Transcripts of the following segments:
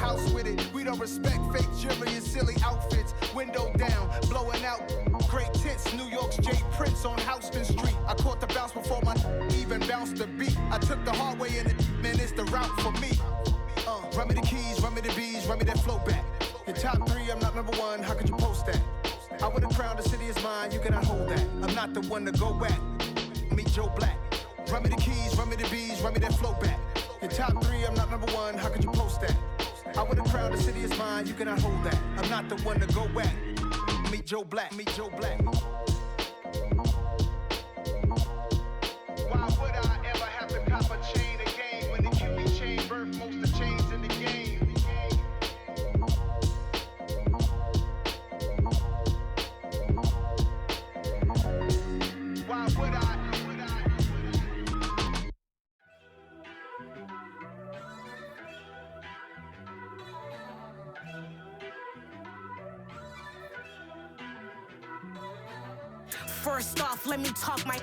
house with it. We don't respect fake jewelry and silly outfits. Window down, blowing out great tits. New York's J. Prince on Houston Street. I caught the bounce before my even bounced the beat. I took the hard way in it, man, it's the route for me. Run me the keys, run me the bees, run me that flow back. Your top three, I'm not number one, how could you post that? I would have crowned the city is mine, you cannot hold that. I'm not the one to go back. Meet Joe Black. Run me the keys, run me the bees, run me that flow back. Your top three, I'm not number one, how could you post that? I would have crowned the city is mine, you cannot hold that. I'm not the one to go back. Meet Joe Black, meet Joe Black. Why would I ever have to cop a chain again when the cutie chain birthed most of the chains in the game? Why would I? First off, let me talk my.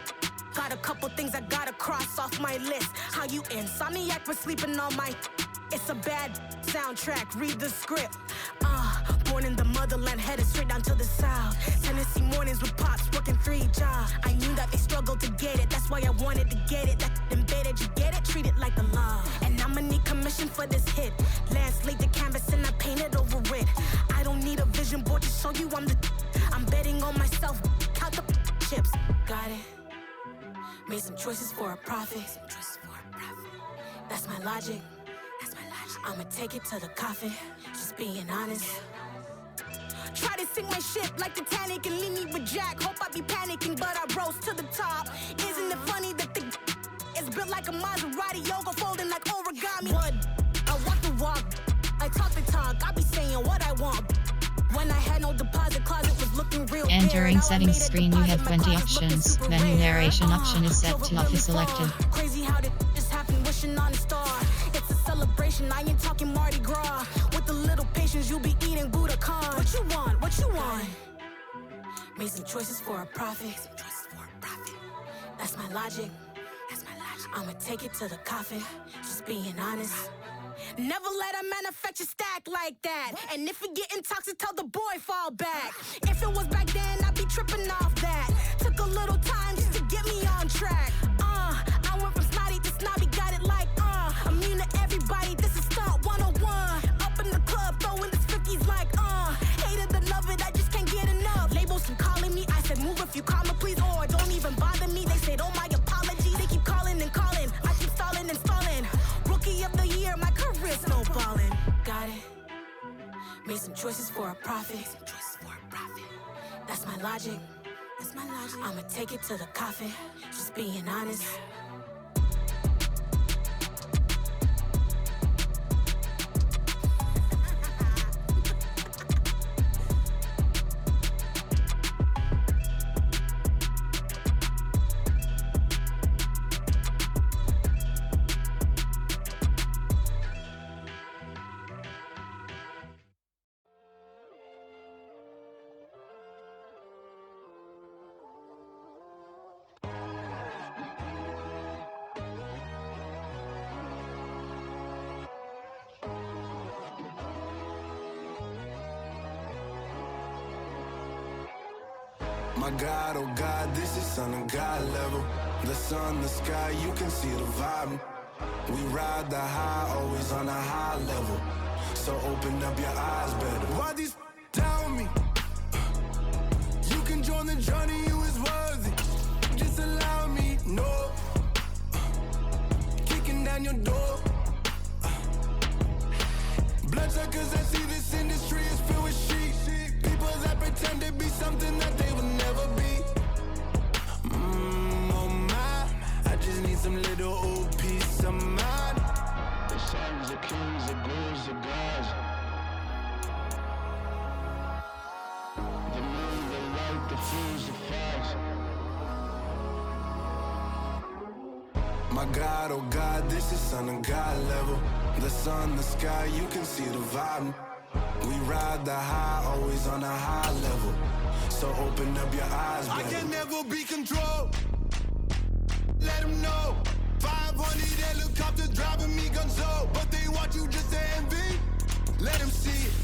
Got a couple things I gotta cross off my list. How you insomniac for sleeping on my. It's a bad soundtrack, read the script. Born in the motherland, headed straight down to the south. Tennessee mornings with pops, working 3 jobs. I knew that they struggled to get it, that's why I wanted to get it. That embedded, you get it, treat it like a law. And I'ma need commission for this hit. Lance laid the canvas and I painted over it. I don't need a vision board to show you I'm the. I'm betting on myself, count the chips. Got it. Made some choices for a profit. That's my logic. I'ma take it to the coffin. Just being honest. Try to sink my ship like Titanic and leave me with Jack. Hope I be panicking, but I rose to the top. Isn't it funny that the is built like a Maserati, yoga folding like origami? What? I walk the walk, I talk the talk. I be saying what I want. When I had no deposit, closet was looking real. Entering settings screen, you have 20 options. Menu narration option is set to office selected. Crazy how did just happen, wishing on a star. It's a celebration, I ain't talking Mardi Gras. With a little patience, you'll be eating Budokan. What you want? What you want? Made some choices for a profit. That's my logic. I'ma take it to the coffin. Just being honest. Never let a manufacture stack like that. And if it getting toxic, tell the boy fall back. If it was back then, I'd be tripping off that. Took a little time just to get me on track. I went from snotty to snobby, got it like immune to everybody, this is stunt 101. Up in the club, throwing this 50s like hate it and love it, I just can't get enough. Labels keep calling me, I said move if you call me please, or don't even bother me. They said oh my apology, they keep calling and calling. I keep stalling and stalling. Rookie of the year, my career snowballing. Got it. Made some choices for a profit. That's my logic. I'ma take it to the coffin. Just being honest. My God, oh God, this is son of God level. The sun, the sky, you can see the vibe. We ride the high, always on a high level. So open up your eyes better. Why these tell me? You can join the journey, you is worthy. Just allow me, no. Kicking down your door. Bloodsuckers, I see this industry is filled with sheep. People that pretend to be something that they will never be. Oh my, I just need some little old peace of mind. The sons of kings, the gurus, the gods. The moon, the light, the fools, the facts. My God, oh God, this is son of God level. The sun, the sky, you can see the vibe. We ride the high, always on a high level. So open up your eyes, baby. I can never be controlled. Let them know. 500 helicopters driving me gonzo. But they want you just to envy. let him see it.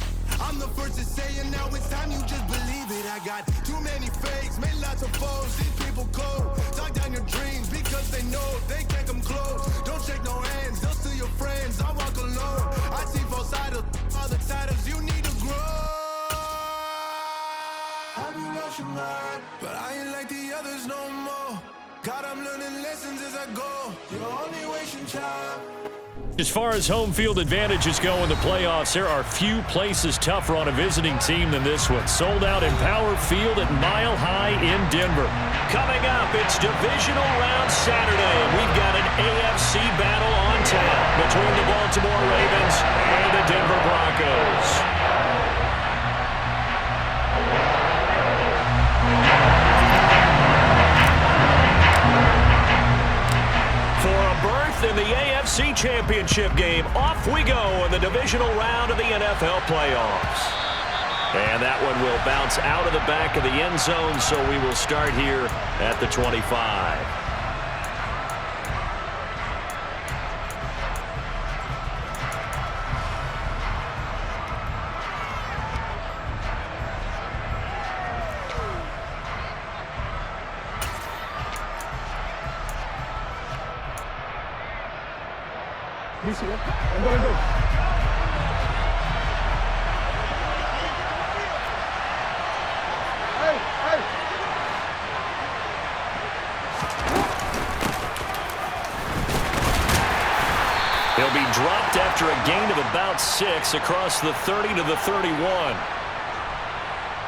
I'm the first to say it, now it's time you just believe it. I got too many fakes, made lots of foes. These people cold, talk down your dreams because they know they can't come close. Don't shake no hands, they'll steal your friends. I walk alone, I see both sides of other titles. You need to grow. I've been rushing mine, but I ain't like the others no more. God, I'm learning lessons as I go. You're only wasting time. As far as home field advantages go in the playoffs, there are few places tougher on a visiting team than this one. Sold out in Power Field at Mile High in Denver. Coming up, it's divisional round Saturday, and we've got an AFC battle on tap between the Baltimore Ravens and the Denver Broncos. In the AFC Championship game, off we go in the divisional round of the NFL playoffs. And that one will bounce out of the back of the end zone, so we will start here at the 25. He'll be dropped after a gain of about 6 across the 30 to the 31.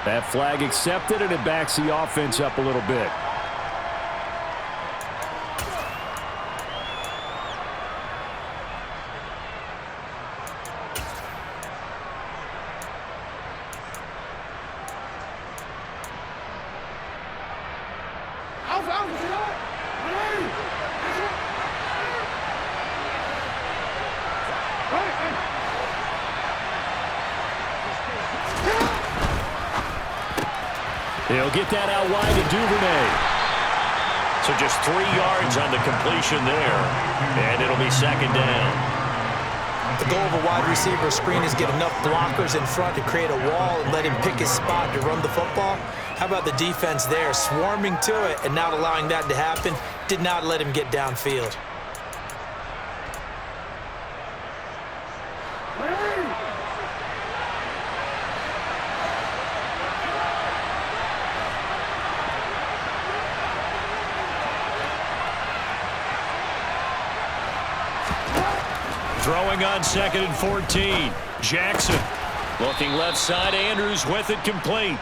That flag accepted, and it backs the offense up a little bit. He'll get that out wide to Duvernay. So just 3 yards on the completion there, and it'll be second down. The goal of a wide receiver screen is get enough blockers in front to create a wall and let him pick his spot to run the football. How about the defense there, swarming to it and not allowing that to happen? Did not let him get downfield. Throwing on 2nd and 14. Jackson looking left side. Andrews with it complete.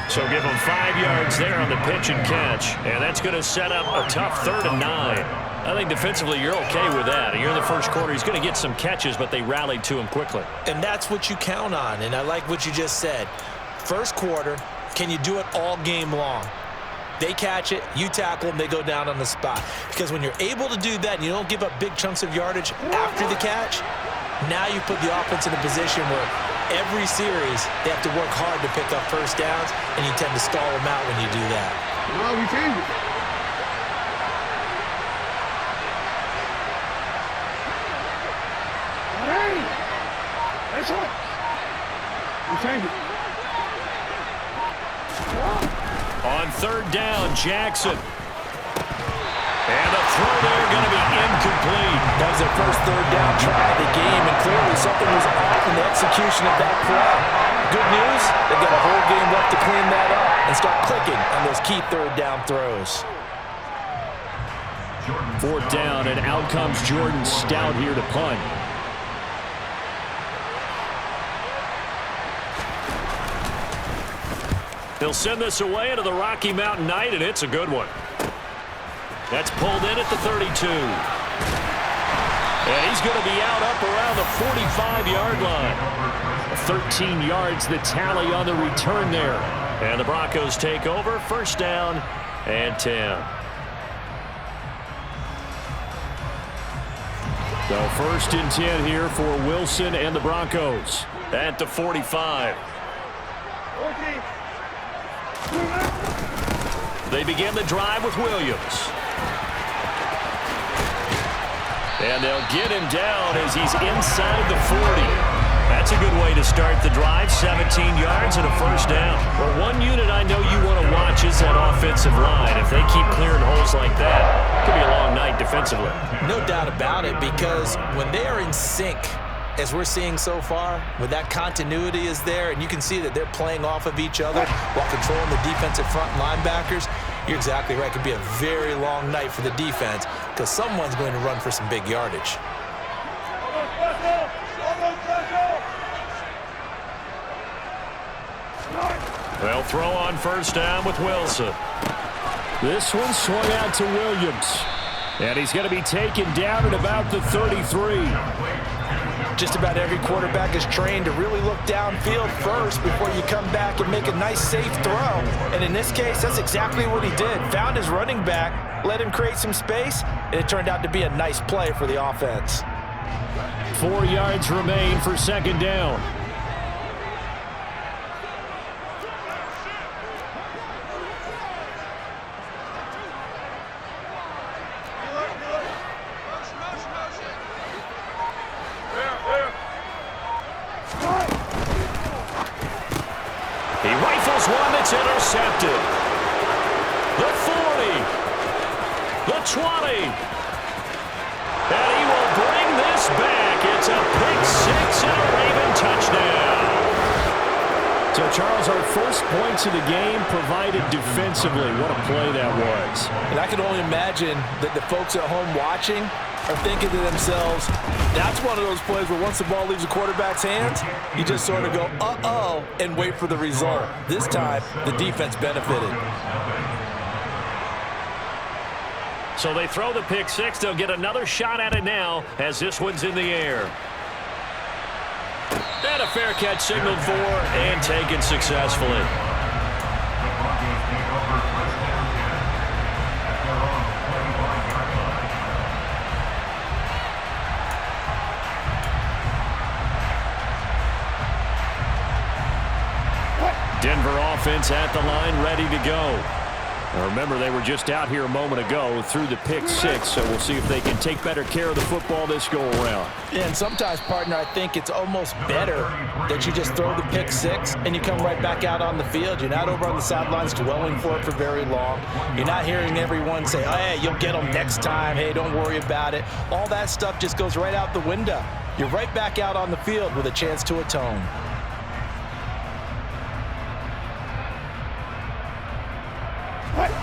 So give him 5 yards there on the pitch and catch. And that's going to set up a tough 3rd and 9. I think defensively you're okay with that. You're in the first quarter. He's going to get some catches, but they rallied to him quickly. And that's what you count on. And I like what you just said. First quarter, can you do it all game long? They catch it, you tackle them, they go down on the spot. Because when you're able to do that and you don't give up big chunks of yardage after the catch, now you put the offense in a position where every series they have to work hard to pick up first downs, and you tend to stall them out when you do that. No, we change it. Hey! That's right. We change it. On 3rd down, Jackson. And the throw there going to be incomplete. That was their first 3rd down try of the game, and clearly something was off in the execution of that play. Good news, they've got a whole game left to clean that up and start clicking on those key 3rd down throws. 4th down, and out comes Jordan Stout here to punt. He'll send this away into the Rocky Mountain night, and it's a good one. That's pulled in at the 32. And he's going to be out up around the 45-yard line. 13 yards the tally on the return there. And the Broncos take over, 1st down and 10. So 1st and 10 here for Wilson and the Broncos at the 45. They begin the drive with Williams. And they'll get him down as he's inside the 40. That's a good way to start the drive. 17 yards and a first down. Well, one unit I know you want to watch is that offensive line. If they keep clearing holes like that, it could be a long night defensively. No doubt about it, because when they are in sync, as we're seeing so far, when that continuity is there and you can see that they're playing off of each other while controlling the defensive front linebackers, you're exactly right. It could be a very long night for the defense because someone's going to run for some big yardage. They'll throw on first down with Wilson. This one swung out to Williams. And he's going to be taken down at about the 33. Just about every quarterback is trained to really look downfield first before you come back and make a nice, safe throw. And in this case, that's exactly what he did. Found his running back, let him create some space, and it turned out to be a nice play for the offense. 4 yards remain for second down. Intercepted. The 40. The 20. And he will bring this back. It's a pick six and a Raven touchdown. So, Charles, our first points of the game provided defensively. What a play that was. And I can only imagine that the folks at home watching are thinking to themselves, that's one of those plays where once the ball leaves the quarterback's hands, you just sort of go, uh-oh, and wait for the result. This time, the defense benefited. So they throw the pick six. They'll get another shot at it now as this one's in the air. And a fair catch signaled for and taken successfully. Denver offense at the line, ready to go. Now remember, they were just out here a moment ago through the pick six, so we'll see if they can take better care of the football this go-around. Yeah, and sometimes, partner, I think it's almost better that you just throw the pick six and you come right back out on the field. You're not over on the sidelines dwelling for it for very long. You're not hearing everyone say, oh, hey, you'll get them next time. Hey, don't worry about it. All that stuff just goes right out the window. You're right back out on the field with a chance to atone.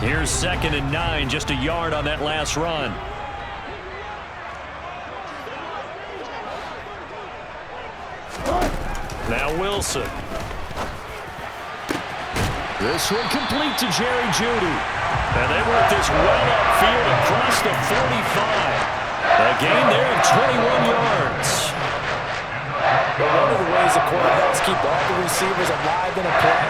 Here's 2nd and 9, just a yard on that last run. Now Wilson. This one complete to Jerry Jeudy. And they work this well upfield across the 45. A gain there of 21 yards. But one of the ways the quarterbacks keep all the receivers alive in a play,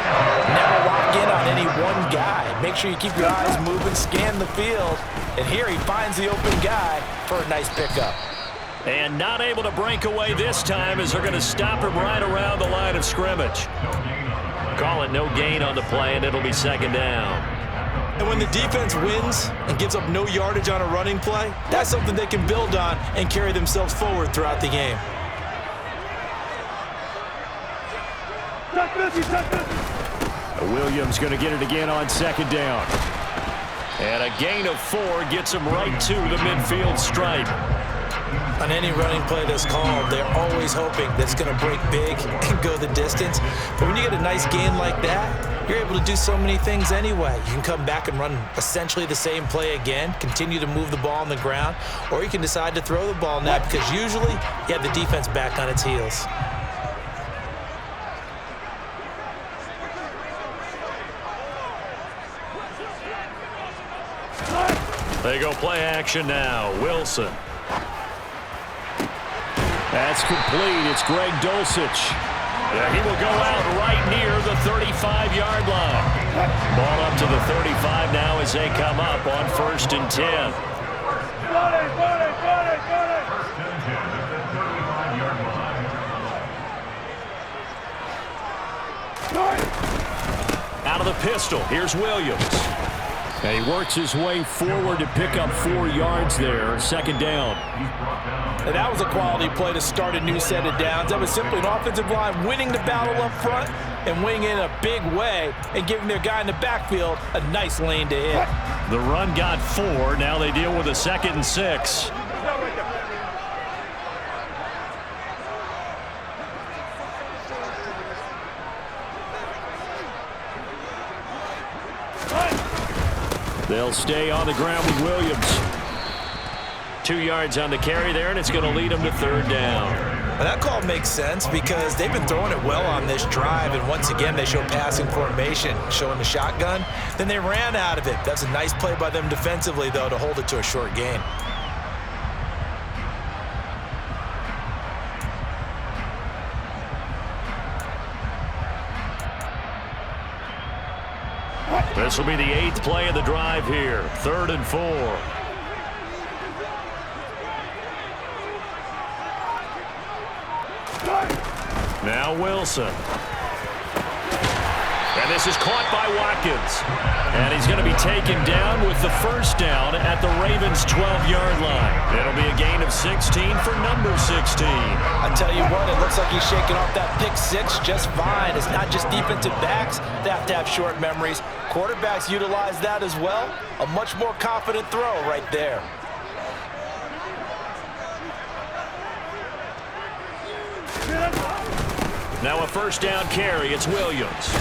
never lock in on any one guy. Make sure you keep your eyes moving, scan the field, and here he finds the open guy for a nice pickup. And not able to break away this time as they're going to stop him right around the line of scrimmage. Call it no gain on the play, and it'll be 2nd down. And when the defense wins and gives up no yardage on a running play, that's something they can build on and carry themselves forward throughout the game. Williams going to get it again on 2nd down. And a gain of 4 gets him right to the midfield stripe. On any running play that's called, they're always hoping that it's going to break big and go the distance. But when you get a nice gain like that, you're able to do so many things anyway. You can come back and run essentially the same play again, continue to move the ball on the ground, or you can decide to throw the ball now because usually you have the defense back on its heels. They go play action now. Wilson. That's complete. It's Greg Dulcich. Yeah, he will go out right near the 35-yard line. Ball up to the 35 now as they come up on 1st and 10. Out of the pistol. Here's Williams. And he works his way forward to pick up 4 yards there. Second down. And that was a quality play to start a new set of downs. That was simply an offensive line winning the battle up front and winning in a big way and giving their guy in the backfield a nice lane to hit. The run got 4. Now they deal with a 2nd and 6. They'll stay on the ground with Williams. 2 yards on the carry there, and it's going to lead them to 3rd down. And that call makes sense because they've been throwing it well on this drive, and once again they show passing formation, showing the shotgun. Then they ran out of it. That's a nice play by them defensively, though, to hold it to a short gain. This will be the 8th play of the drive here. 3rd and 4. Now Wilson. And this is caught by Watkins. And he's going to be taken down with the 1st down at the Ravens' 12-yard line. It'll be a gain of 16 for number 16. I tell you what, it looks like he's shaking off that pick 6 just fine. It's not just defensive backs that have to have short memories. Quarterbacks utilize that as well. A much more confident throw right there. Now a 1st down carry. It's Williams.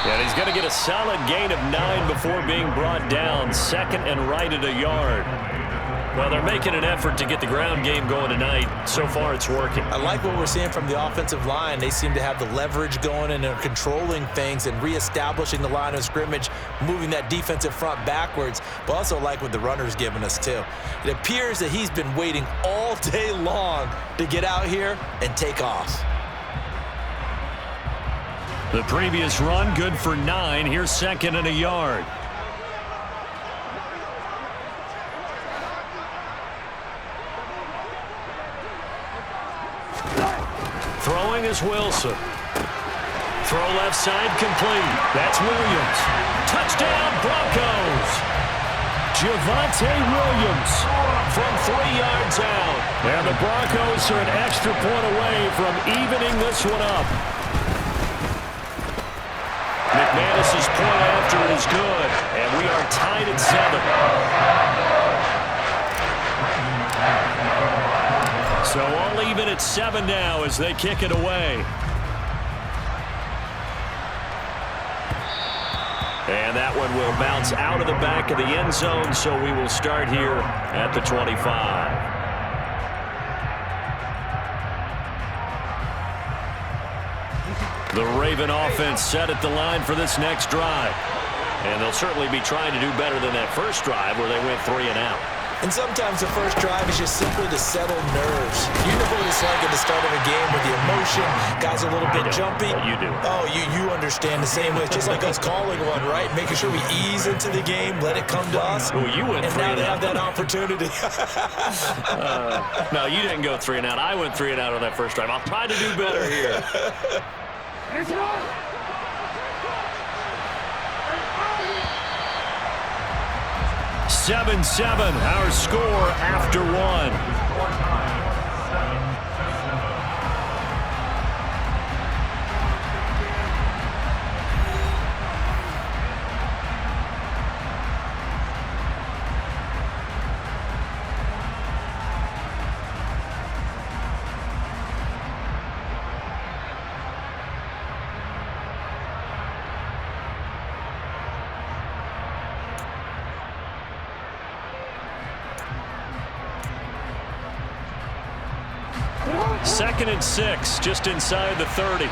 And he's going to get a solid gain of 9 before being brought down. 2nd and right at a yard. Well, they're making an effort to get the ground game going tonight. So far, it's working. I like what we're seeing from the offensive line. They seem to have the leverage going and are controlling things and reestablishing the line of scrimmage, moving that defensive front backwards, but also like what the runner's giving us, too. It appears that he's been waiting all day long to get out here and take off. The previous run, good for 9. Here's 2nd and a yard. Throwing is Wilson. Throw left side complete. That's Williams. Touchdown Broncos. Javonte Williams from 3 yards out. And the Broncos are an extra point away from evening this one up. McManus's point after is good, and we are tied at 7. So all even at 7 now as they kick it away. And that one will bounce out of the back of the end zone, so we will start here at the 25. The Raven offense set at the line for this next drive. And they'll certainly be trying to do better than that first drive where they went 3 and out. And sometimes the first drive is just simply to settle nerves. You know what it's like at the start of a game with the emotion. Guys are a little bit jumpy. You do. Oh, you understand the same way. It's just like us calling one, right? Making sure we ease into the game, let it come to us. Well, you went 3 and now and they out. have that opportunity. No, you didn't go 3 and out. I went 3 and out on that first drive. I'll try to do better here. 7-7, our score after 1. Second and 6, just inside the 30.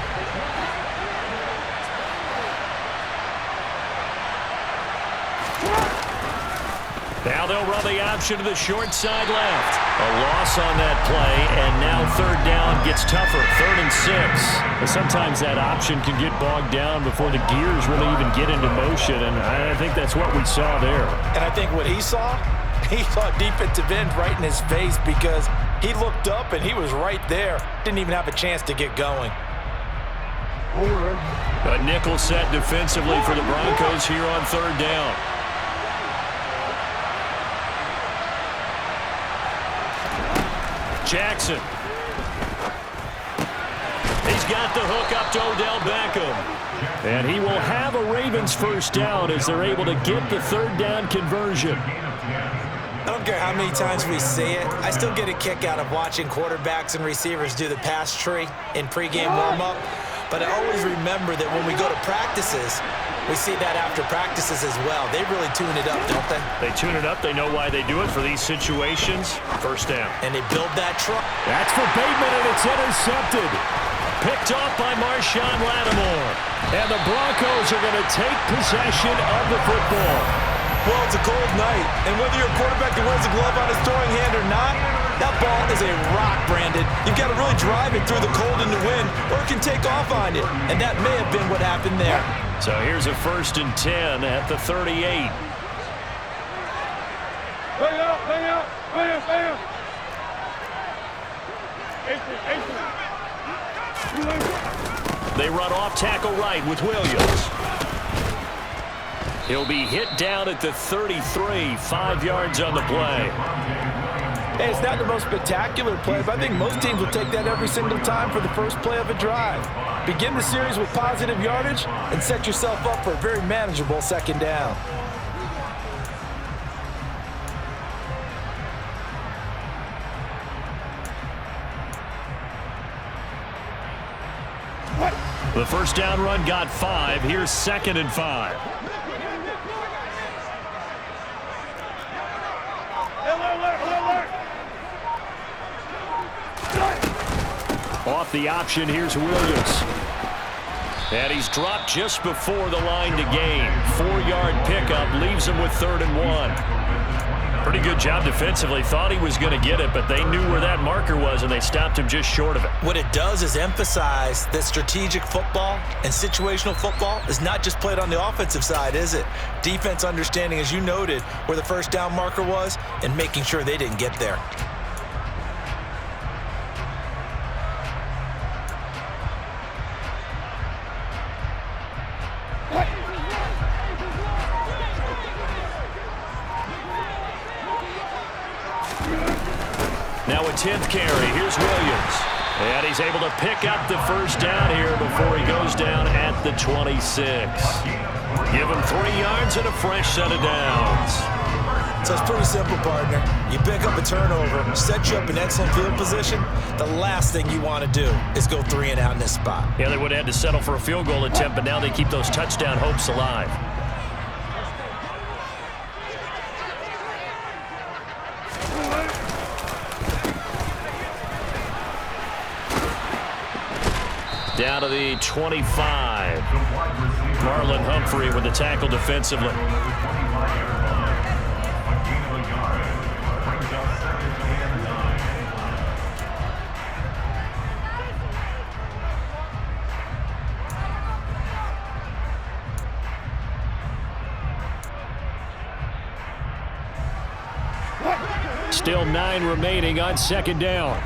Now they'll run the option to the short side left. A loss on that play, and now 3rd down gets tougher. 3rd and 6. But sometimes that option can get bogged down before the gears really even get into motion, and I think that's what we saw there. And I think what he saw defensive end right in his face because he looked up and he was right there. Didn't even have a chance to get going. A nickel set defensively for the Broncos here on 3rd down. Jackson. He's got the hook up to Odell Beckham. And he will have a Ravens first down as they're able to get the third down conversion. I don't care how many times we see it. I still get a kick out of watching quarterbacks and receivers do the pass tree in pregame warm-up. But I always remember that when we go to practices, we see that after practices as well. They really tune it up, don't they? They tune it up. They know why they do it for these situations. First down. And they build that truck. That's for Bateman, and it's intercepted. Picked off by Marshawn Lattimore. And the Broncos are going to take possession of the football. Well, it's a cold night, and whether you're a quarterback that wears a glove on his throwing hand or not, that ball is a rock, Brandon. You've got to really drive it through the cold and the wind, or it can take off on you, and that may have been what happened there. So here's a 1st and 10 at the 38. Bang out, bang out, bang, bang. They run off tackle right with Williams. He'll be hit down at the 33, 5 yards on the play. Hey, it's not the most spectacular play, but I think most teams will take that every single time for the first play of a drive. Begin the series with positive yardage and set yourself up for a very manageable second down. The first down run got 5. Here's 2nd and 5. Off the option, here's Williams. And he's dropped just before the line to gain. 4-yard pickup leaves him with 3rd and 1. Pretty good job defensively. Thought he was going to get it, but they knew where that marker was, and they stopped him just short of it. What it does is emphasize that strategic football and situational football is not just played on the offensive side, is it? Defense understanding, as you noted, where the first down marker was and making sure they didn't get there. Now a 10th carry. Here's Williams. And he's able to pick up the first down here before he goes down at the 26. Give him 3 yards and a fresh set of downs. So it's pretty simple, partner. You pick up a turnover, set you up in excellent field position. The last thing you want to do is go 3 and out in this spot. Yeah, they would have had to settle for a field goal attempt, but now they keep those touchdown hopes alive. Down to the 25. Marlon Humphrey with the tackle defensively. Still 9 remaining on 2nd down.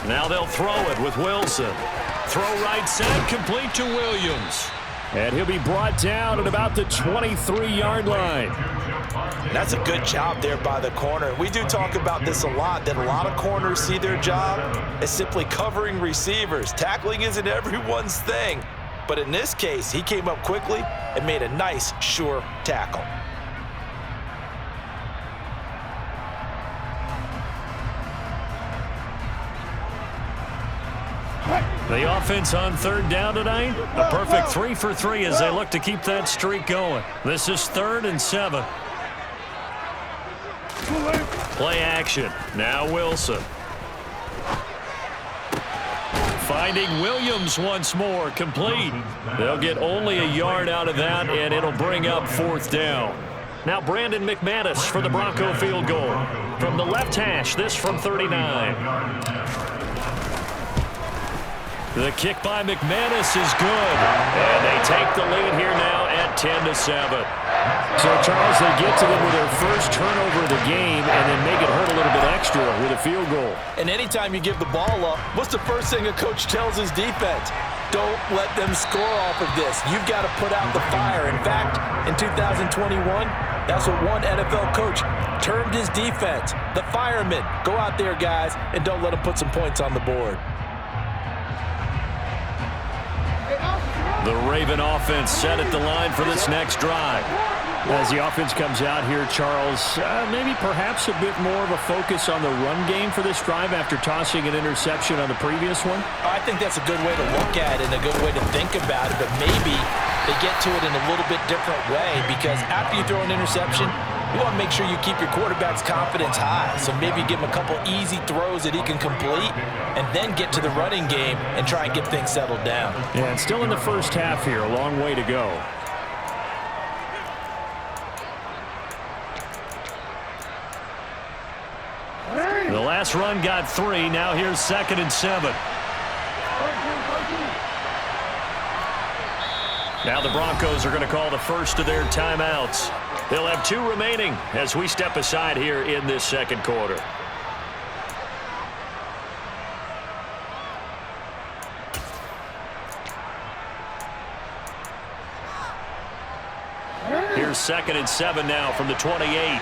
Now they'll throw it with Wilson. Throw right side, complete to Williams. And he'll be brought down at about the 23-yard line. That's a good job there by the corner. We do talk about this a lot, that a lot of corners see their job as simply covering receivers. Tackling isn't everyone's thing. But in this case, he came up quickly and made a nice, sure tackle. The offense on 3rd down tonight, a perfect 3 for 3 as they look to keep that streak going. This is 3rd and 7. Play action. Now Wilson. Finding Williams once more, complete. They'll get only a yard out of that, and it'll bring up 4th down. Now Brandon McManus for the Bronco field goal. From the left hash, this from 39. The kick by McManus is good. And they take the lead here now at 10-7. So, Charles, they get to them with their first turnover of the game and then make it hurt a little bit extra with a field goal. And anytime you give the ball up, what's the first thing a coach tells his defense? Don't let them score off of this. You've got to put out the fire. In fact, in 2021, that's what one NFL coach termed his defense, the firemen. Go out there, guys, and don't let them put some points on the board. The Raven offense set at the line for this next drive. As the offense comes out here, Charles, maybe perhaps a bit more of a focus on the run game for this drive after tossing an interception on the previous one? I think that's a good way to look at it and a good way to think about it, but maybe they get to it in a little bit different way because after you throw an interception, you want to make sure you keep your quarterback's confidence high. So maybe give him a couple easy throws that he can complete and then get to the running game and try and get things settled down. Yeah, and still in the first half here, a long way to go. The last run got 3. Now here's 2nd and 7. Now the Broncos are going to call the first of their timeouts. They'll have 2 remaining as we step aside here in this second quarter. Here's 2nd and 7 now from the 28.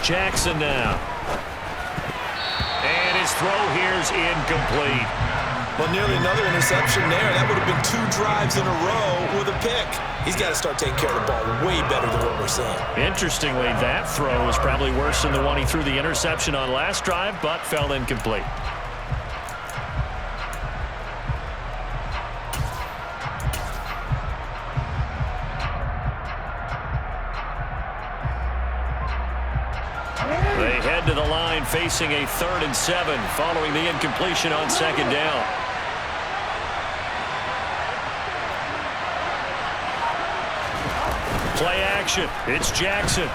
Jackson now. And his throw here's incomplete. Well, nearly another interception there. That would have been 2 drives in a row with a pick. He's got to start taking care of the ball way better than what we're seeing. Interestingly, that throw was probably worse than the one he threw the interception on last drive, but fell incomplete. They head to the line facing a 3rd and 7 following the incompletion on 2nd down. Play action. It's Jackson.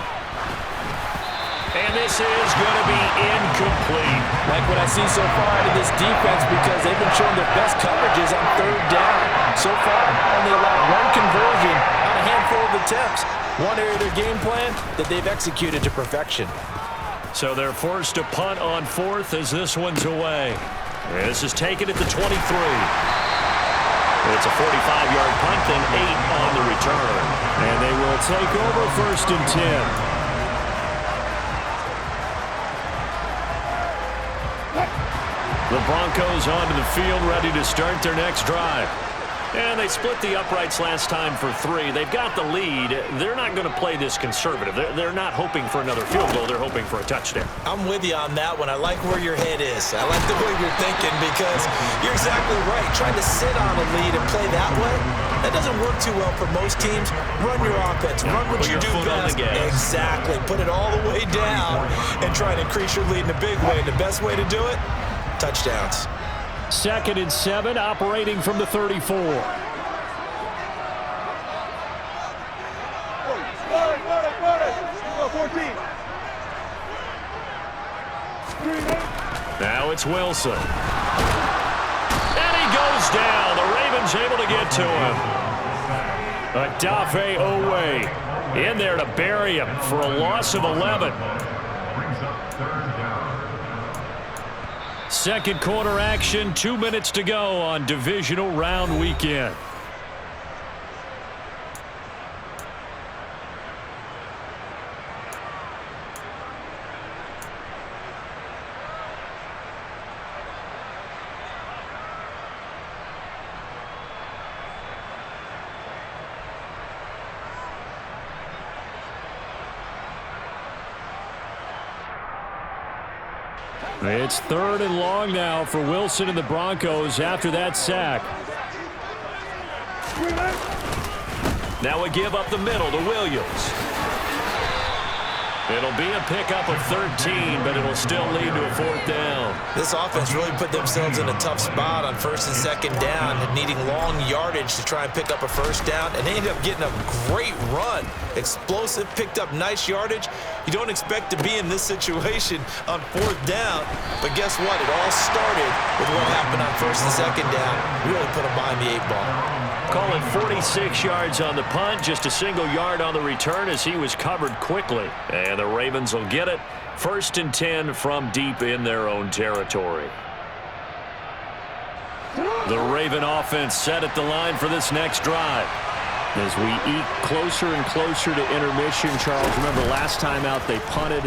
And this is going to be incomplete. Like what I see so far out of this defense because they've been showing their best coverages on 3rd down. So far, only allowed 1 conversion on a handful of attempts. One area of their game plan that they've executed to perfection. So they're forced to punt on 4th as this one's away. This is taken at the 23. It's a 45-yard punt, then 8 on the return. And they will take over 1st and 10. The Broncos onto the field, ready to start their next drive. And they split the uprights last time for 3. They've got the lead. They're not going to play this conservative. They're not hoping for another field goal. They're hoping for a touchdown. I'm with you on that one. I like where your head is. I like the way you're thinking because you're exactly right. Trying to sit on a lead and play that way, that doesn't work too well for most teams. Run your offense. Run what you do best. Exactly. Put it all the way down and try and increase your lead in a big way. And the best way to do it, touchdowns. 2nd and 7, operating from the 34. Now it's Wilson. And he goes down. The Ravens able to get to him. Adafe Owe in there to bury him for a loss of 11. Second quarter action, 2 minutes to go on divisional round weekend. It's 3rd and long now for Wilson and the Broncos after that sack. Now we give up the middle to Williams. It'll be a pickup of 13, but it'll still lead to a 4th down. This offense really put themselves in a tough spot on 1st and 2nd down, needing long yardage to try and pick up a 1st down, and they ended up getting a great run. Explosive, picked up nice yardage. You don't expect to be in this situation on 4th down, but guess what? It all started with what happened on 1st and 2nd down. Really put them behind the 8 ball. Call it 46 yards on the punt, just a single yard on the return as he was covered quickly. And the Ravens will get it. 1st and 10 from deep in their own territory. The Raven offense set at the line for this next drive. As we eke closer and closer to intermission, Charles, remember last time out they punted.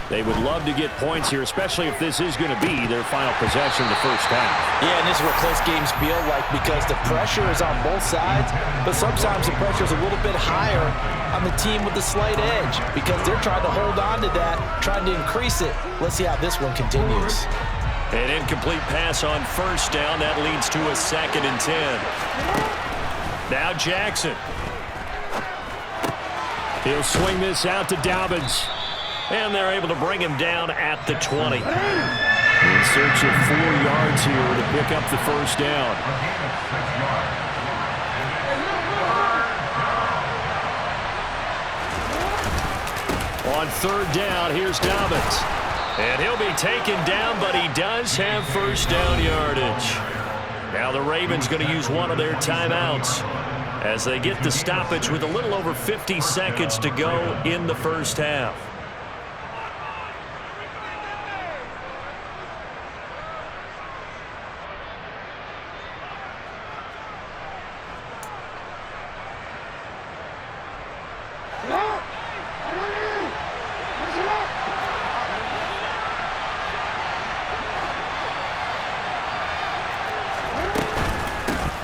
They would love to get points here, especially if this is going to be their final possession of the first half. Yeah, and this is what close games feel like because the pressure is on both sides, but sometimes the pressure is a little bit higher on the team with the slight edge because they're trying to hold on to that, trying to increase it. Let's see how this one continues. An incomplete pass on 1st down. That leads to a 2nd and 10. Now Jackson. He'll swing this out to Dobbins. And they're able to bring him down at the 20. In search of 4 yards here to pick up the 1st down. On 3rd down, here's Dobbins. And he'll be taken down, but he does have 1st down yardage. Now the Ravens going to use one of their timeouts as they get the stoppage with a little over 50 seconds to go in the first half.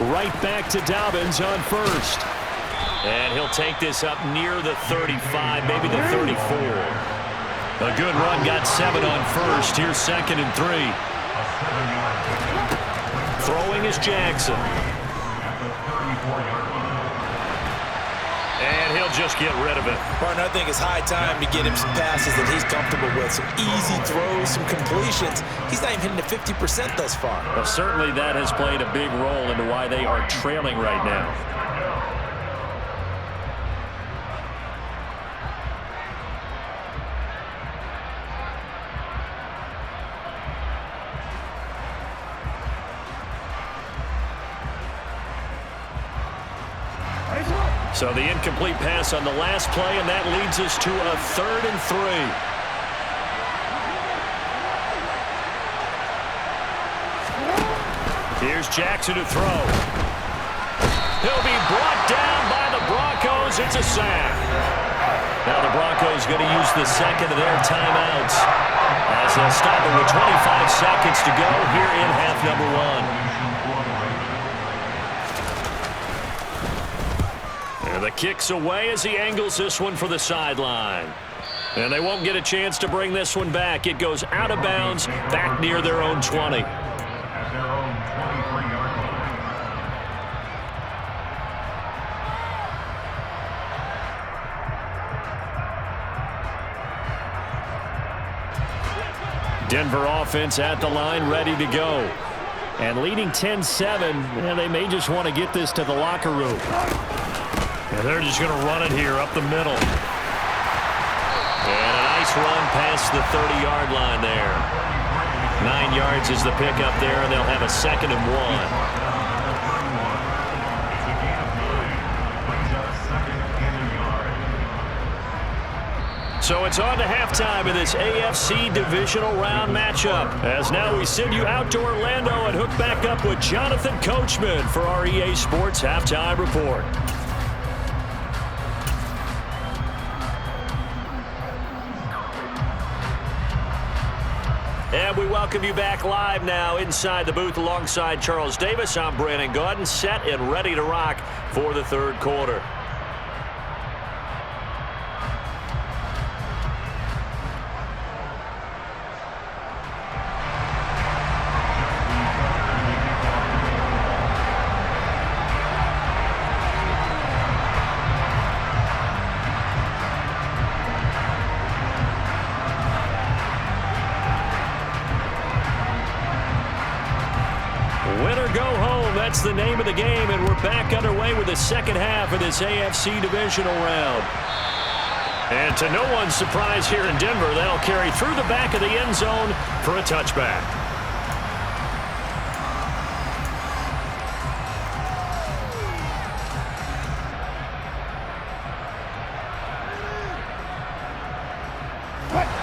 Right back to Dobbins on 1st. And he'll take this up near the 35, maybe the 34. A good run, got 7 on 1st. Here's 2nd and 3. Throwing is Jackson. And he'll just get rid of it. Partner, I think it's high time to get him some passes that he's comfortable with. Some easy throws, some completions. He's not even hitting the 50% thus far. Well, certainly that has played a big role into why they are trailing right now. So the incomplete pass on the last play, and that leads us to a 3rd and 3. Here's Jackson to throw. He'll be brought down by the Broncos. It's a sack. Now the Broncos going to use the 2nd of their timeouts as they'll stop it with 25 seconds to go here in half number 1. And the kick's away as he angles this one for the sideline. And they won't get a chance to bring this one back. It goes out of bounds back near their own 20. Denver offense at the line, ready to go. And leading 10-7, and they may just want to get this to the locker room. And they're just going to run it here up the middle. And a nice run past the 30-yard line there. 9 yards is the pickup there, and they'll have a 2nd and 1. So it's on to halftime of this AFC divisional round matchup. As now we send you out to Orlando and hook back up with Jonathan Coachman for our EA Sports Halftime Report. And we welcome you back live now inside the booth alongside Charles Davis. I'm Brandon Gaudin, set and ready to rock for the 3rd quarter. that's the name of the game, and we're back underway with the second half of this AFC divisional round. And to no one's surprise here in Denver, they'll carry through the back of the end zone for a touchback.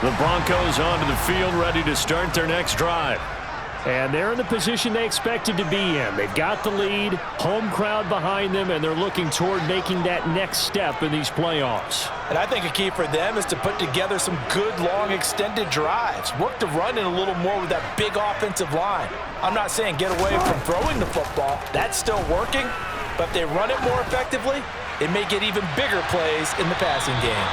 The Broncos onto the field, ready to start their next drive. And they're in the position they expected to be in. They've got the lead, home crowd behind them, and they're looking toward making that next step in these playoffs. And I think a key for them is to put together some good, long, extended drives. Work the run in a little more with that big offensive line. I'm not saying get away from throwing the football. That's still working. But if they run it more effectively, it may get even bigger plays in the passing game.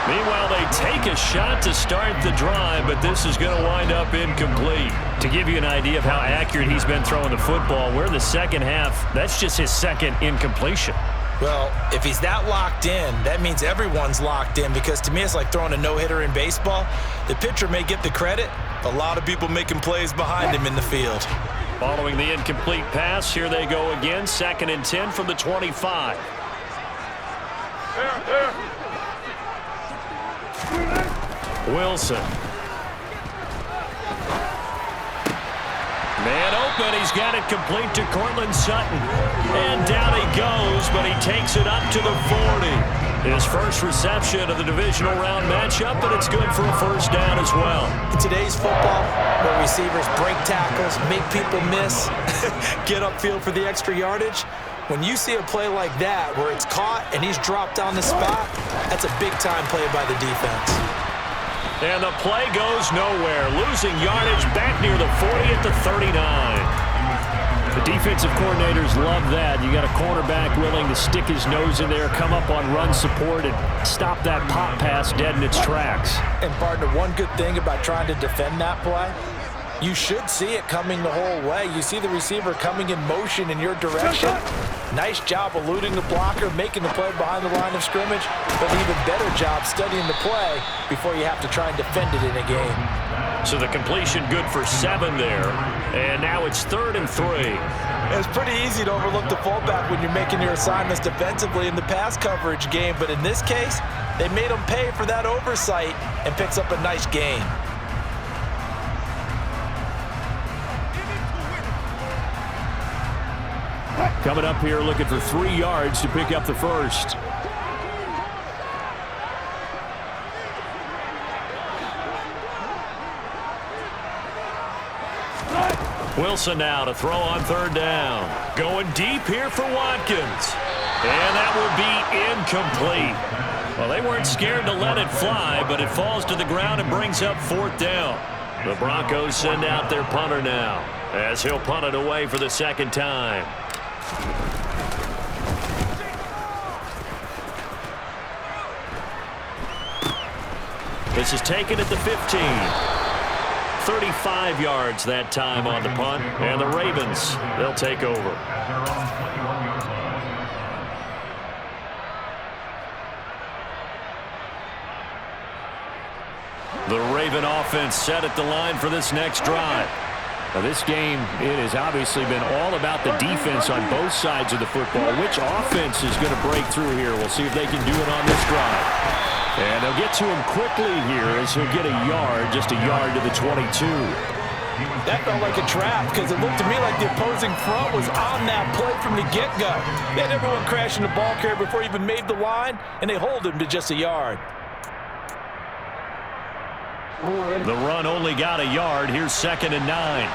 Meanwhile, they take a shot to start the drive, but this is going to wind up incomplete. To give you an idea of how accurate he's been throwing the football, we're in the second half. That's just his second incompletion. Well, if he's that locked in, that means everyone's locked in, because to me it's like throwing a no-hitter in baseball. The pitcher may get the credit. A lot of people making plays behind him in the field. Following the incomplete pass, here they go again. 2nd and 10 from the 25. Wilson. Man open. He's got it complete to Cortland Sutton. And down he goes, but he takes it up to the 40. His first reception of the divisional round matchup, and it's good for a first down as well. In today's football, where receivers break tackles, make people miss, get upfield for the extra yardage, when you see a play like that where it's caught and he's dropped on the spot, that's a big-time play by the defense. And the play goes nowhere. Losing yardage back near the 40 at the 39. The defensive coordinators love that. You got a cornerback willing to stick his nose in there, come up on run support, and stop that pop pass dead in its tracks. And partner, one good thing about trying to defend that play, you should see it coming the whole way. You see the receiver coming in motion in your direction. Nice job eluding the blocker, making the play behind the line of scrimmage, but an even better job studying the play before you have to try and defend it in a game. So the completion good for 7 there. And now it's 3rd and 3. It's pretty easy to overlook the fullback when you're making your assignments defensively in the pass coverage game, but in this case, they made him pay for that oversight and picks up a nice gain. Coming up here looking for 3 yards to pick up the first. Wilson now to throw on 3rd down. Going deep here for Watkins. And that would be incomplete. Well, they weren't scared to let it fly, but it falls to the ground and brings up 4th down. The Broncos send out their punter now, as he'll punt it away for the 2nd time. This is taken at the 15. 35 yards that time on the punt, and the Ravens, they'll take over. The Raven offense set at the line for this next drive. Now this game, it has obviously been all about the defense on both sides of the football. Which offense is going to break through here? We'll see if they can do it on this drive. And they'll get to him quickly here as he'll get a yard, just a yard to the 22. That felt like a trap because it looked to me like the opposing front was on that play from the get-go. They had everyone crashing the ball carrier before he even made the line, and they hold him to just a yard. The run only got a yard. Here's 2nd and 9.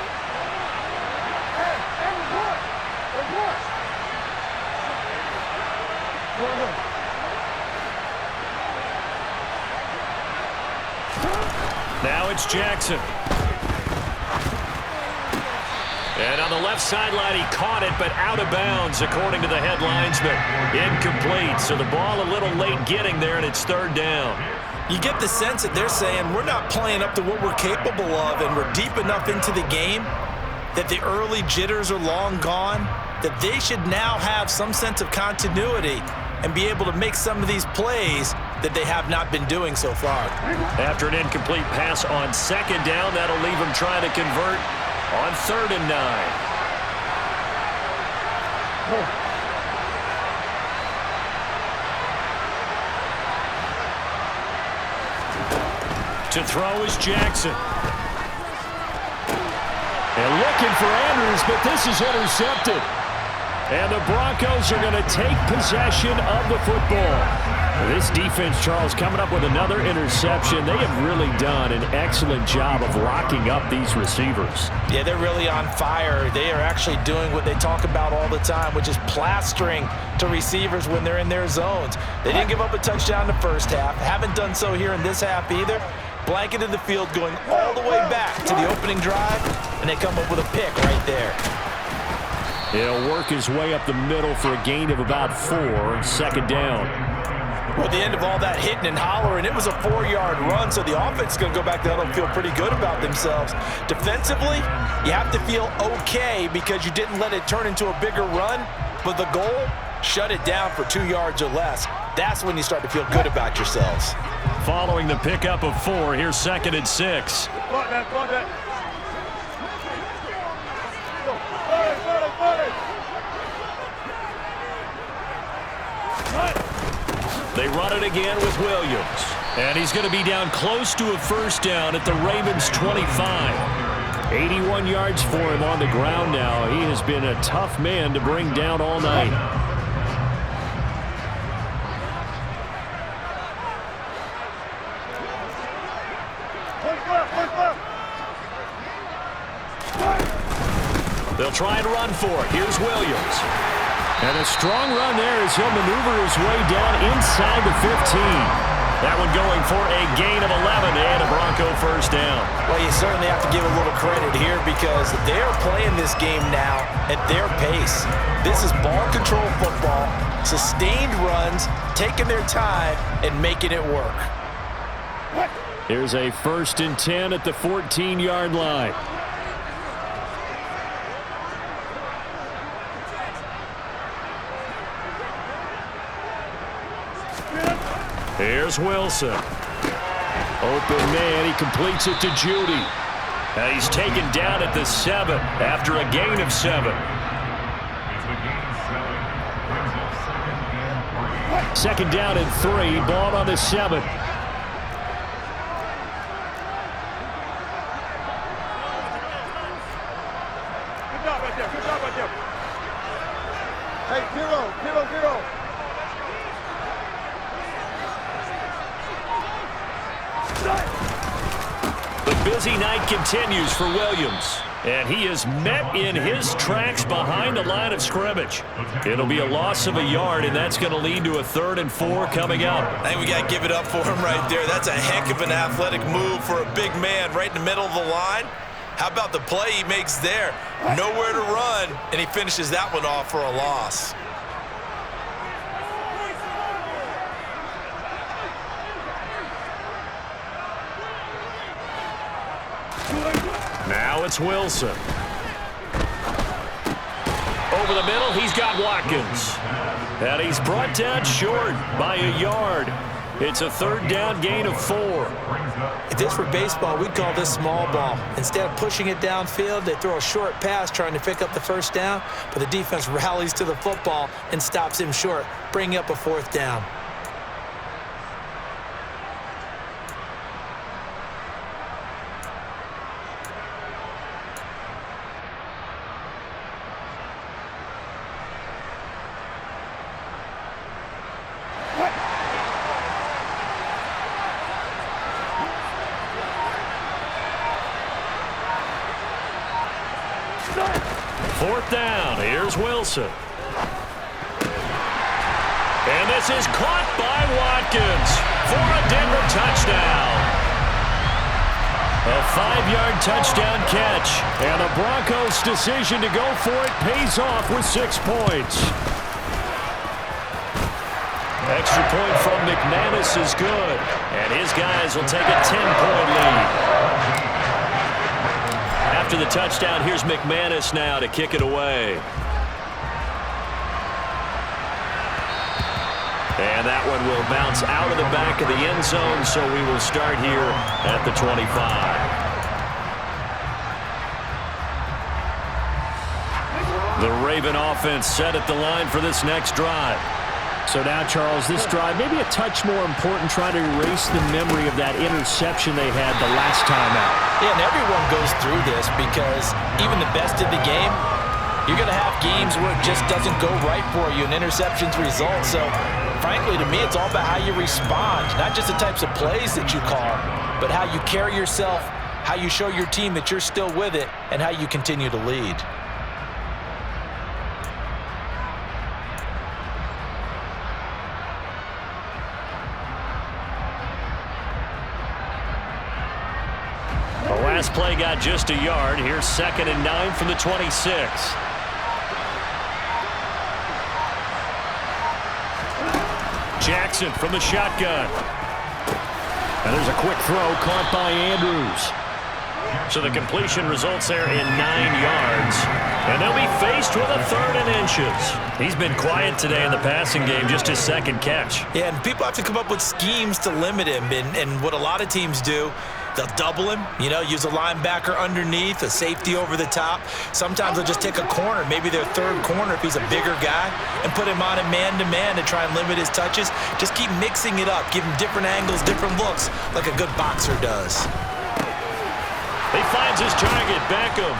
Now it's Jackson. And on the left sideline, he caught it, but out of bounds, according to the headlinesman. Incomplete, so the ball a little late getting there, and it's 3rd down. You get the sense that they're saying we're not playing up to what we're capable of, and we're deep enough into the game that the early jitters are long gone, that they should now have some sense of continuity and be able to make some of these plays that they have not been doing so far. After an incomplete pass on 2nd down, that'll leave them trying to convert on 3rd and 9. To throw is Jackson. And looking for Andrews, but this is intercepted. And the Broncos are going to take possession of the football. This defense, Charles, coming up with another interception. They have really done an excellent job of locking up these receivers. Yeah, they're really on fire. They are actually doing what they talk about all the time, which is plastering to receivers when they're in their zones. They didn't give up a touchdown in the first half. Haven't done so here in this half either. Blanketed the field going all the way back to the opening drive, and they come up with a pick right there. He'll work his way up the middle for a gain of about 4, second down. Well, at the end of all that hitting and hollering, it was a 4-yard run, so the offense is going to go back there and feel pretty good about themselves. Defensively, you have to feel okay because you didn't let it turn into a bigger run, but the goal, shut it down for 2 yards or less. That's when you start to feel good about yourselves. Following the pickup of 4, here's 2nd and 6. They run it again with Williams. And he's going to be down close to a first down at the Ravens' 25. 81 yards for him on the ground now. He has been a tough man to bring down all night. They'll try and run for it. Here's Williams. And a strong run there as he'll maneuver his way down inside the 15. That one going for a gain of 11 and a Bronco first down. Well, you certainly have to give a little credit here because they're playing this game now at their pace. This is ball control football, sustained runs, taking their time and making it work. Here's a 1st and 10 at the 14-yard line. Here's Wilson. Open man, he completes it to Judy. And he's taken down at the 7 after a gain of 7. Second down and 3, ball on the 7. Good job right there. Good job right there. Hey, 0-0-0. The busy night continues for Williams, and he is met in his tracks behind the line of scrimmage. It'll be a loss of a yard, and that's going to lead to a 3rd and 4 coming up. I think we got to give it up for him right there. That's a heck of an athletic move for a big man right in the middle of the line. How about the play he makes there? Nowhere to run, and he finishes that one off for a loss. Now it's Wilson. Over the middle, he's got Watkins. And he's brought down short by a yard. It's a 3rd down gain of 4. If this were baseball, we'd call this small ball. Instead of pushing it downfield, they throw a short pass trying to pick up the 1st down, but the defense rallies to the football and stops him short, bringing up a 4th down. Fourth down. Here's Wilson. And this is caught by Watkins for a Denver touchdown. A 5-yard touchdown catch. And the Broncos' decision to go for it pays off with 6 points. Extra point from McManus is good. And his guys will take a 10-point lead. After the touchdown, here's McManus now to kick it away. And that one will bounce out of the back of the end zone, so we will start here at the 25. The Raven offense set at the line for this next drive. So now, Charles, this drive maybe a touch more important, trying to erase the memory of that interception they had the last time out. Yeah, and everyone goes through this because even the best in the game, you're going to have games where it just doesn't go right for you and interceptions result. So, frankly, to me, it's all about how you respond, not just the types of plays that you call, but how you carry yourself, how you show your team that you're still with it, and how you continue to lead. The last play got just a yard. Here's 2nd and 9 from the 26. Jackson from the shotgun. And there's a quick throw caught by Andrews. So the completion results there in 9 yards. And they'll be faced with a 3rd and inches. He's been quiet today in the passing game, just his 2nd catch. Yeah, and people have to come up with schemes to limit him. And what a lot of teams do, they'll double him, use a linebacker underneath, a safety over the top. Sometimes they'll just take a corner, maybe their 3rd corner if he's a bigger guy, and put him on a man-to-man to try and limit his touches. Just keep mixing it up, give him different angles, different looks, like a good boxer does. He finds his target, Beckham,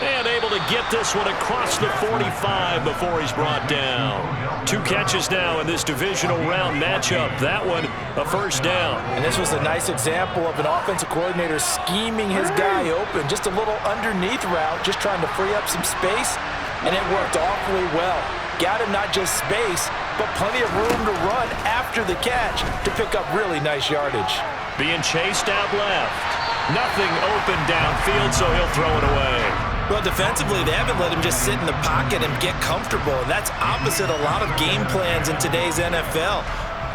and able to get this one across the 45 before he's brought down. 2 catches now in this divisional round matchup. That one, a 1st down. And this was a nice example of an offensive coordinator scheming his guy open. Just a little underneath route, just trying to free up some space, and it worked awfully well. Got him not just space, but plenty of room to run after the catch to pick up really nice yardage. Being chased out left. Nothing open downfield, so he'll throw it away. Well, defensively, they haven't let him just sit in the pocket and get comfortable, and that's opposite a lot of game plans in today's NFL.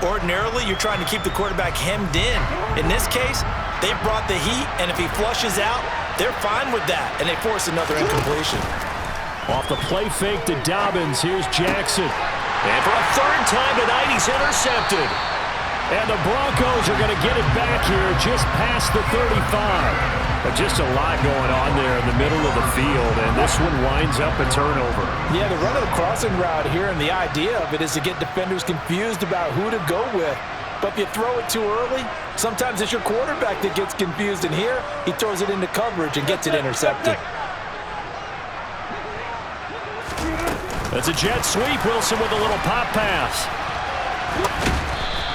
Ordinarily, you're trying to keep the quarterback hemmed in. In this case, they brought the heat, and if he flushes out, they're fine with that, and they force another incompletion. Off the play fake to Dobbins, here's Jackson. And for a 3rd time tonight, he's intercepted. And the Broncos are going to get it back here just past the 35. But just a lot going on there in the middle of the field, and this one winds up a turnover. Yeah, the run of the crossing route here, and the idea of it is to get defenders confused about who to go with. But if you throw it too early, sometimes it's your quarterback that gets confused, and here he throws it into coverage and gets it intercepted. That's a jet sweep. Wilson with a little pop pass.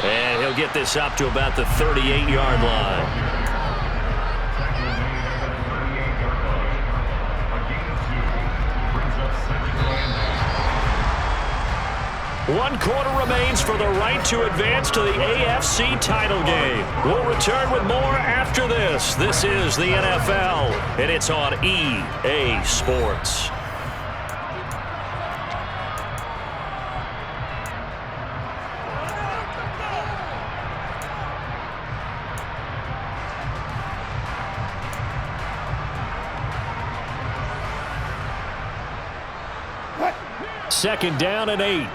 And he'll get this up to about the 38-yard line. One quarter remains for the right to advance to the AFC title game. We'll return with more after this. This is the NFL, and it's on EA Sports. Second down and 8.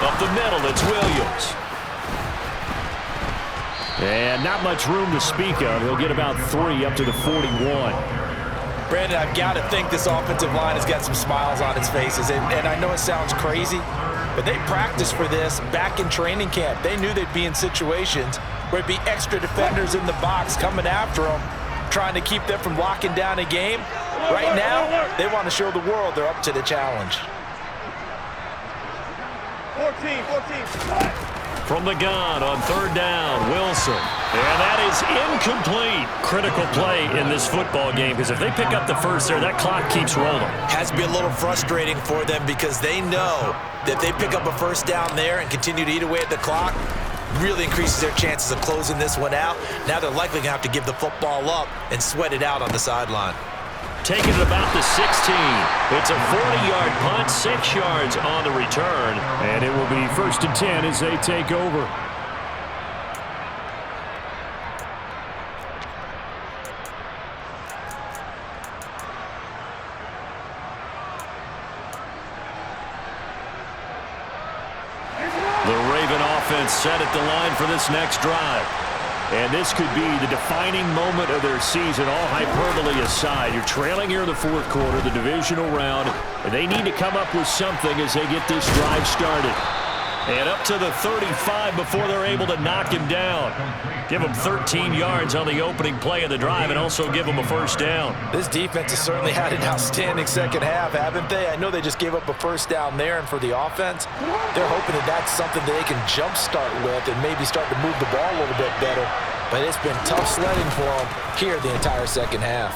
Up the middle, it's Williams. And not much room to speak of. He'll get about 3 up to the 41. Brandon, I've got to think this offensive line has got some smiles on its faces. And I know it sounds crazy, but they practiced for this back in training camp. They knew they'd be in situations where it'd be extra defenders in the box coming after them, trying to keep them from locking down a game. Right now, they want to show the world they're up to the challenge. 14. From the gun on 3rd down, Wilson. And that is incomplete. Critical play in this football game, because if they pick up the first there, that clock keeps rolling. Has to be a little frustrating for them because they know that if they pick up a 1st down there and continue to eat away at the clock, really increases their chances of closing this one out. Now they're likely going to have to give the football up and sweat it out on the sideline. Taking it about the 16. It's a 40-yard punt, 6 yards on the return. And it will be 1st and 10 as they take over. The Raven offense set at the line for this next drive. And this could be the defining moment of their season, all hyperbole aside. You're trailing here in the fourth quarter, the divisional round, and they need to come up with something as they get this drive started. And up to the 35 before they're able to knock him down. Give him 13 yards on the opening play of the drive and also give him a first down. This defense has certainly had an outstanding second half, haven't they? I know they just gave up a first down there, and for the offense, they're hoping that that's something that they can jumpstart with and maybe start to move the ball a little bit better. But it's been tough sledding for them here the entire second half.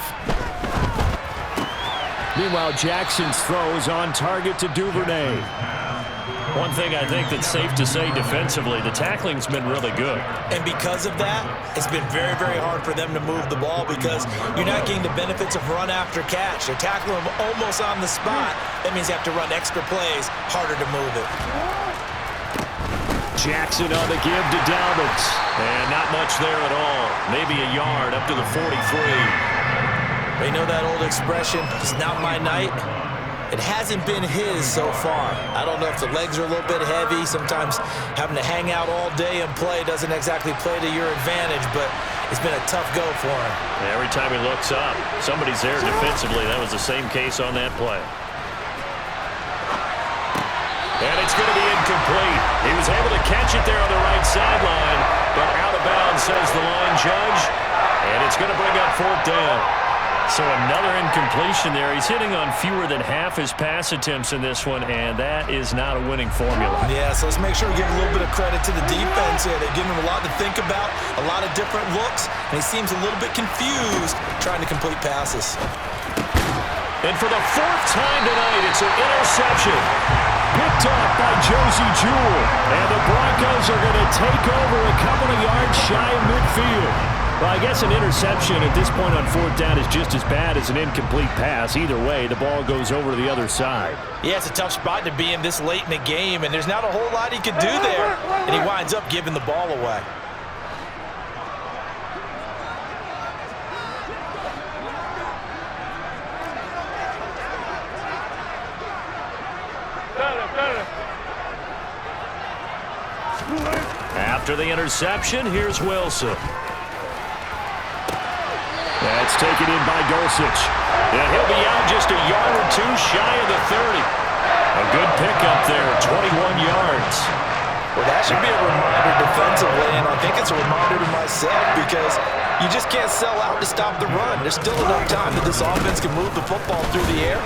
Meanwhile, Jackson's throw is on target to Duvernay. One thing I think that's safe to say defensively, the tackling's been really good. And because of that, it's been very, very hard for them to move the ball because you're not getting the benefits of run after catch. They're tackling them almost on the spot. That means you have to run extra plays, harder to move it. Jackson on the give to Dalvins. And not much there at all. Maybe a yard up to the 43. They know that old expression, it's not my night. It hasn't been his so far. I don't know if the legs are a little bit heavy. Sometimes having to hang out all day and play doesn't exactly play to your advantage, but it's been a tough go for him. Every time he looks up, somebody's there defensively. That was the same case on that play. And it's going to be incomplete. He was able to catch it there on the right sideline, but out of bounds, says the line judge. And it's going to bring up fourth down. So another incompletion there. He's hitting on fewer than half his pass attempts in this one, and that is not a winning formula. Yeah, so let's make sure we give a little bit of credit to the defense here. They're giving him a lot to think about, a lot of different looks, and he seems a little bit confused trying to complete passes. And for the fourth time tonight, it's an interception. Picked off by Josie Jewell. And the Broncos are going to take over a couple of yards shy of midfield. Well, I guess an interception at this point on fourth down is just as bad as an incomplete pass. Either way, the ball goes over to the other side. Yeah, it's a tough spot to be in this late in the game, and there's not a whole lot he could do there. And he winds up giving the ball away. After the interception, here's Wilson. That's taken in by Dulcich. And he'll be out just a yard or two shy of the 30. A good pickup there, 21 yards. Well, that should be a reminder defensively, and I think it's a reminder to myself because you just can't sell out to stop the run. There's still enough time that this offense can move the football through the air,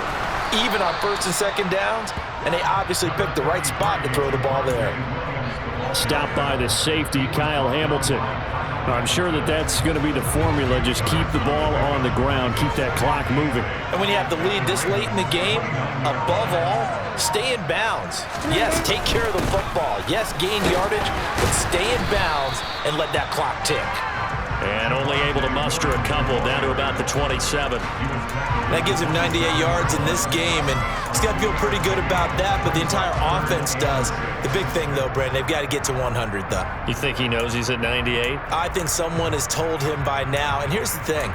even on first and second downs, and they obviously picked the right spot to throw the ball there. Stopped by the safety, Kyle Hamilton. I'm sure that that's going to be the formula. Just keep the ball on the ground. Keep that clock moving. And when you have the lead this late in the game, above all, stay in bounds. Yes, take care of the football. Yes, gain yardage, but stay in bounds and let that clock tick. And only able to muster a couple down to about the 27. That gives him 98 yards in this game, and he's got to feel pretty good about that, but the entire offense does. The big thing, though, Brandon, they've got to get to 100, though. You think he knows he's at 98? I think someone has told him by now, and here's the thing.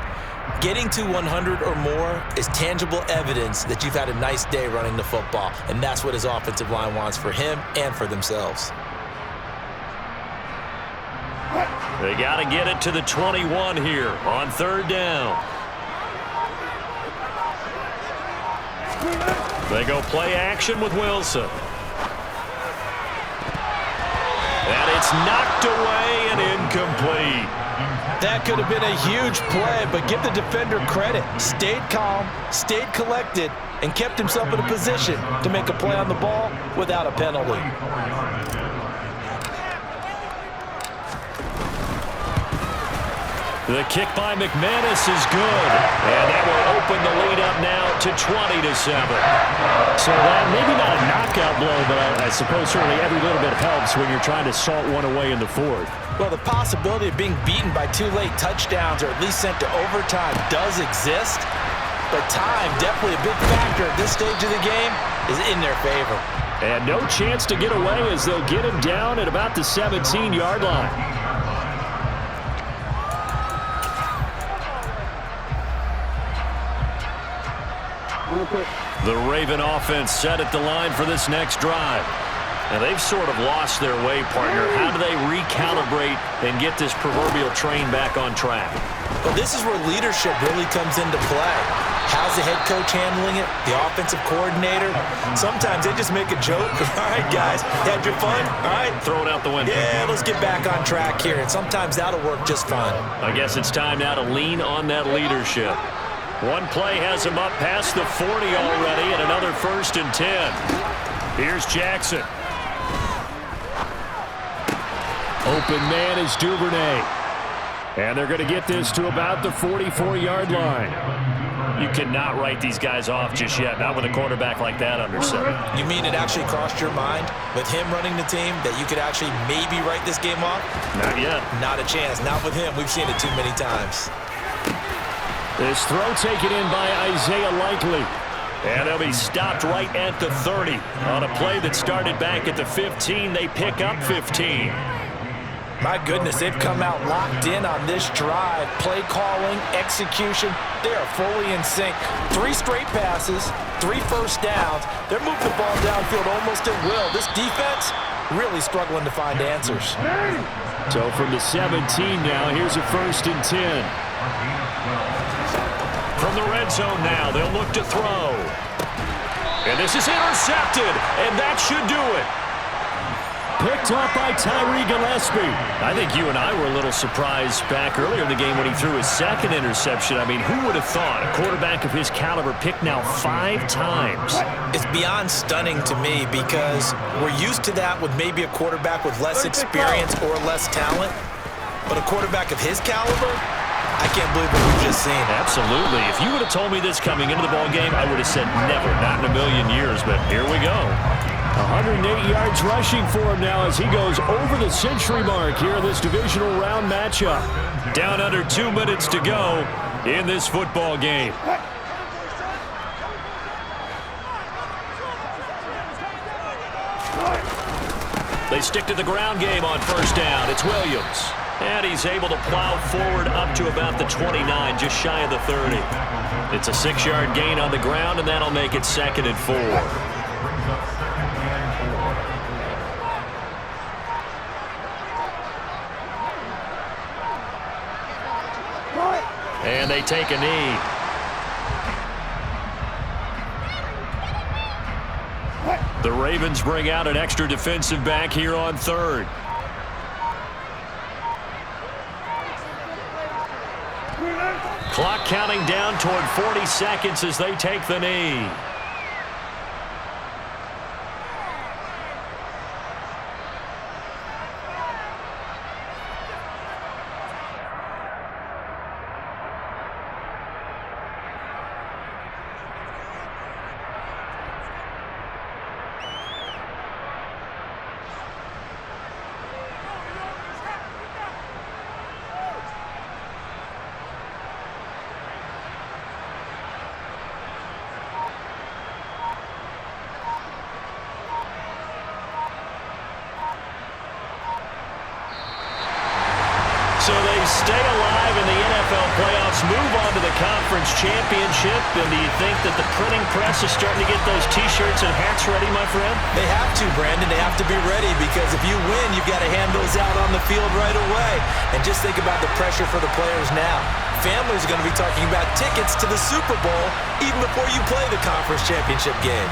Getting to 100 or more is tangible evidence that you've had a nice day running the football, and that's what his offensive line wants for him and for themselves. They got to get it to the 21 here on third down. They go play action with Wilson. And it's knocked away and incomplete. That could have been a huge play, but give the defender credit. Stayed calm, stayed collected, and kept himself in a position to make a play on the ball without a penalty. The kick by McManus is good. And that will open the lead up now to 20-7. So that maybe not a knockout blow, but I suppose certainly every little bit helps when you're trying to salt one away in the fourth. Well, the possibility of being beaten by 2 late touchdowns or at least sent to overtime does exist. But time, definitely a big factor at this stage of the game, is in their favor. And no chance to get away as they'll get him down at about the 17-yard line. The Raven offense set at the line for this next drive. Now, they've sort of lost their way, partner. How do they recalibrate and get this proverbial train back on track? Well, this is where leadership really comes into play. How's the head coach handling it? The offensive coordinator? Sometimes they just make a joke. All right, guys, had your fun? All right. Throw it out the window. Yeah, let's get back on track here. And sometimes that'll work just fine. I guess it's time now to lean on that leadership. One play has him up past the 40 already, and another 1st and 10. Here's Jackson. Open man is Duvernay. And they're going to get this to about the 44-yard line. You cannot write these guys off just yet, not with a quarterback like that under center. You mean it actually crossed your mind with him running the team that you could actually maybe write this game off? Not yet. Not a chance. Not with him. We've seen it too many times. This throw taken in by Isaiah Likely. And they'll be stopped right at the 30. On a play that started back at the 15, they pick up 15. My goodness, they've come out locked in on this drive. Play calling, execution, they are fully in sync. 3 straight passes, 3 first downs. They're moving the ball downfield almost at will. This defense really struggling to find answers. So from the 17 now, here's a 1st and 10. From the red zone now, they'll look to throw. And this is intercepted, and that should do it. Picked up by Tyree Gillespie. I think you and I were a little surprised back earlier in the game when he threw his 2nd interception. I mean, who would have thought a quarterback of his caliber picked now 5 times? It's beyond stunning to me because we're used to that with maybe a quarterback with less experience or less talent. But a quarterback of his caliber, I can't believe what we've just seen. Absolutely. If you would have told me this coming into the ball game, I would have said never, not in a million years. But here we go. 108 yards rushing for him now as he goes over the century mark here in this divisional round matchup. Down under 2 minutes to go in this football game. They stick to the ground game on 1st down. It's Williams. And he's able to plow forward up to about the 29, just shy of the 30. It's a 6-yard gain on the ground, and that'll make it 2nd and 4. And they take a knee. The Ravens bring out an extra defensive back here on 3rd. Clock counting down toward 40 seconds as they take the knee. So they stay alive in the NFL playoffs, move on to the conference championship. And do you think that the printing press is starting to get those T-shirts and hats ready, my friend? They have to, Brandon. They have to be ready because if you win, you've got to hand those out on the field right away. And just think about the pressure for the players now. Families are going to be talking about tickets to the Super Bowl even before you play the conference championship game.